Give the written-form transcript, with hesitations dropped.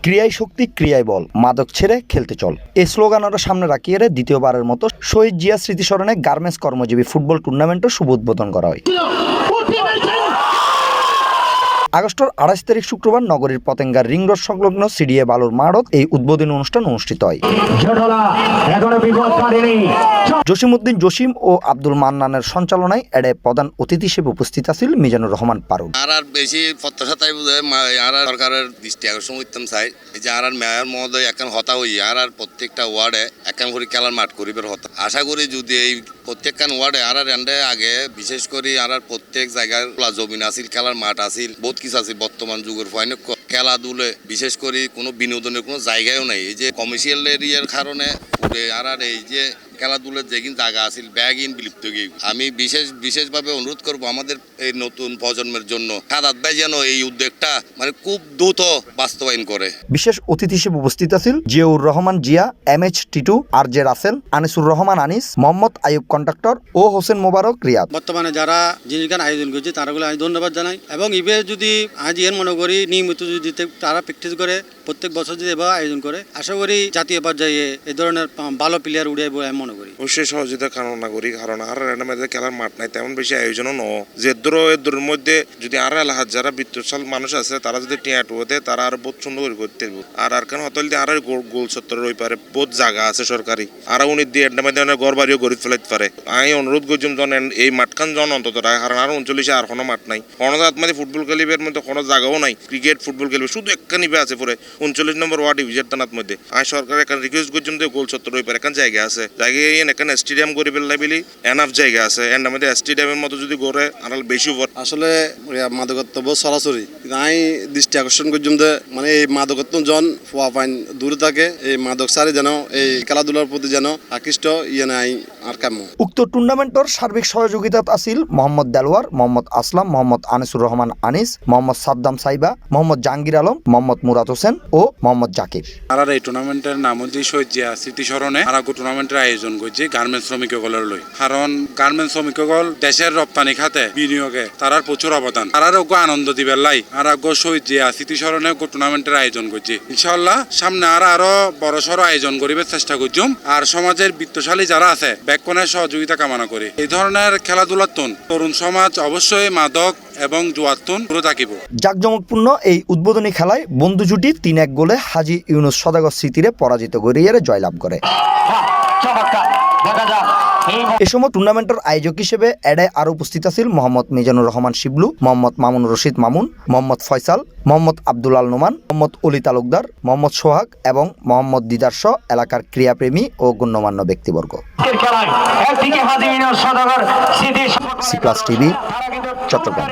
ক্রিয়ায় শক্তি, ক্রিয়ায় বল, মাদক ছেড়ে খেলতে চল, এই স্লোগান আরো সামনে রাখিয়ে দ্বিতীয়বারের মতো শহীদ জিয়া স্মৃতিস্মরণে গার্মেন্টস কর্মজীবী ফুটবল টুর্নামেন্টের শুভ উদ্বোধন করা হয়। আগস্টের 28 তারিখ শুক্রবার নগরীর পতেঙ্গার রিং রোড সংলগ্ন সিডিএ বালুর মাঠত এই উদ্বোধনী অনুষ্ঠান অনুষ্ঠিত হয়। জসিমউদ্দিন জসিম ও আব্দুল মান্নানের সঞ্চালনায় এডে প্রধান অতিথি হিসেবে উপস্থিত আছেন মিজানুর রহমান পারুল। আর বেশি প্রত্যাশাতাই বুঝে আর সরকারের দৃষ্টি আকর্ষণ করতাম চাই এই যে আর মেয়র মহোদয় এখন হতা হই আর প্রত্যেকটা ওয়ার্ডে একান করে খেলার মাঠ করিবার হতা। আশা করি যদি এই প্রত্যেকখান ওয়ার্ডে আর এন্ডে আগে বিশেষ করে আর প্রত্যেক জায়গায় জমিন আসিল, খেলার মাঠ আসিল, বহুত কিছু আছে। বর্তমান যুগের ফাইনে খেলাধুলে বিশেষ করে কোনো বিনোদনের কোনো জায়গাও নাই। এই যে কমার্শিয়াল এরিয়ার কারণে আর এই যে খেলাধুলার যেদিন জায়গা আছিল ব্যাগিন বিলুপ্ত গিয়ে আমি বিশেষভাবে অনুরোধ করব আমাদের এই নতুন প্রজন্মের জন্য সাদাত ভাই যেন এই উদ্যোগটা মানে খুব দ্রুত বাস্তবায়ন করে। বিশেষ অতিথি হিসেবে উপস্থিত আছেন Ziaur Rahman Zia, MH Titu, RJ Rasel, Anisur Rahman Anis, Mohammad Ayub contractor ও হোসেন মোবারক রিয়াদ। বর্তমানে যারা জিনিসগান আয়োজন করছে তারাগুলো আমি ধন্যবাদ জানাই এবং ইবে যদি আজ এর মনে করি নিয়মিত যদি তারা প্র্যাকটিস করে প্রত্যেক বছর যদি এবার আয়োজন করে আশা করি জাতীয় পর্যায়ে এই ধরনের ভালো প্লেয়ার উঠে আমি মনে করি। অবশ্যই সহযোগিতা কামনা করি, কারণ আর খেলার মাঠ নাই, তেমন বেশি আয়োজনও ন যে এর মধ্যে যদি আর এলাকার যারা বিত্তশাল মানুষ আছে তারা যদি টিয়াটু হতে তারা আর বহুত সুন্দর করে করতে আর কেন হতল দিয়ে আর গোল সত্তর রই পারে বহুত জায়গা আছে সরকারি আর উনি দিয়ে ঘর বাড়িও গড়ি ফেলাইতে পারে। আমি অনুরোধ করছিলাম জন এই মাঠখান জন অন্তত রাখে, কারণ আর 39 আর কোনো মাঠ নাই, কোনো মানে ফুটবল খেলিবের মধ্যে কোনো জায়গাও নাই, ক্রিকেট ফুটবল খেলবে শুধু একখানিবে আছে পরে 39 নম্বর ওয়ার্ড ডিভিজন থানার মধ্যে। আমি সরকার এখানে রিকোয়েস্ট করছিলাম যে গোল সত্তর রই পারে এখান জায়গা আছে, জায়গায় এখানে স্টেডিয়াম করে ফেললে বলি এনাফ জায়গা আছে, এর মধ্যে স্টেডিয়ামের মতো যদি গড়ে আর বেশি আসলে মাদকত্ব সরাসরি আমি দৃষ্টি আকর্ষণ করছিলাম যে মানে এই মাদকত্ব জন ফোয়া ফাইন দূরে থাকে, এই মাদক সারি যেন এই খেলাধুলার প্রতি যেন আকৃষ্ট ইয়ে নাই আর কেমন। উক্ত টুর্নামেন্টর সার্বিক সহযোগিতাত আছিল মোহাম্মদ দেলওয়ার, মোহাম্মদ আসলাম, মোহাম্মদ আনিসুর রহমান আনিস, মোহাম্মদ সাদ্দাম সাইবা, মোহাম্মদ জাহাঙ্গীর আলম, মোহাম্মদ মুরাদ হোসেন ও মোহাম্মদ জাকির। আর এই টুর্নামেন্টের নাম হচ্ছে শহীদ জিয়া স্মৃতিস্মরণে আর টুর্নামেন্টের আয়োজন করছে গার্মেন্টস শ্রমিকসকলের লই, কারণ গার্মেন্টস শ্রমিকসকল দেশের রপ্তানি খাতে বিনিয়োগে তারার প্রচুর অবদান, তারার আনন্দ দিবার লাই আর শহীদ জিয়া স্মৃতিস্মরণে টুর্নামেন্টের আয়োজন করছে। ইনশাআল্লাহ সামনে আরো বড় সড় আয়োজন করিবার চেষ্টা করছুম আর সমাজের বিত্তশালী যারা আছে ব্যাকনের সহযোগিতা কামনা করি। এই ধরনের খেলাধুলার তরুণ সমাজ অবশ্যই মাদক এবং জুয়াতুন পুরো থাকিব। জাকজমকপূর্ণ এই উদ্বোধনী খেলায় বন্ধু জুটি 3-1 গোলে হাজী ইউনুস সদাগর স্মৃতিরে পরাজিত করিয়ে জয়লাভ করে। এ সময় টুর্নামেন্টের আয়োজক হিসেবে এডায় আরো উপস্থিত আছিল মোহাম্মদ মিজানুর রহমান শিবলু, মোহাম্মদ মামুন রশিদ মামুন, মোহাম্মদ ফয়সাল, মোহাম্মদ আব্দুল আল নোমান, মোহাম্মদ অলি তালুকদার, মোহাম্মদ সোহাগ এবং মোহাম্মদ দিদার সহ এলাকার ক্রীড়াপ্রেমী ও গণ্যমান্য ব্যক্তিবর্গ। C+ TV, Chittagong.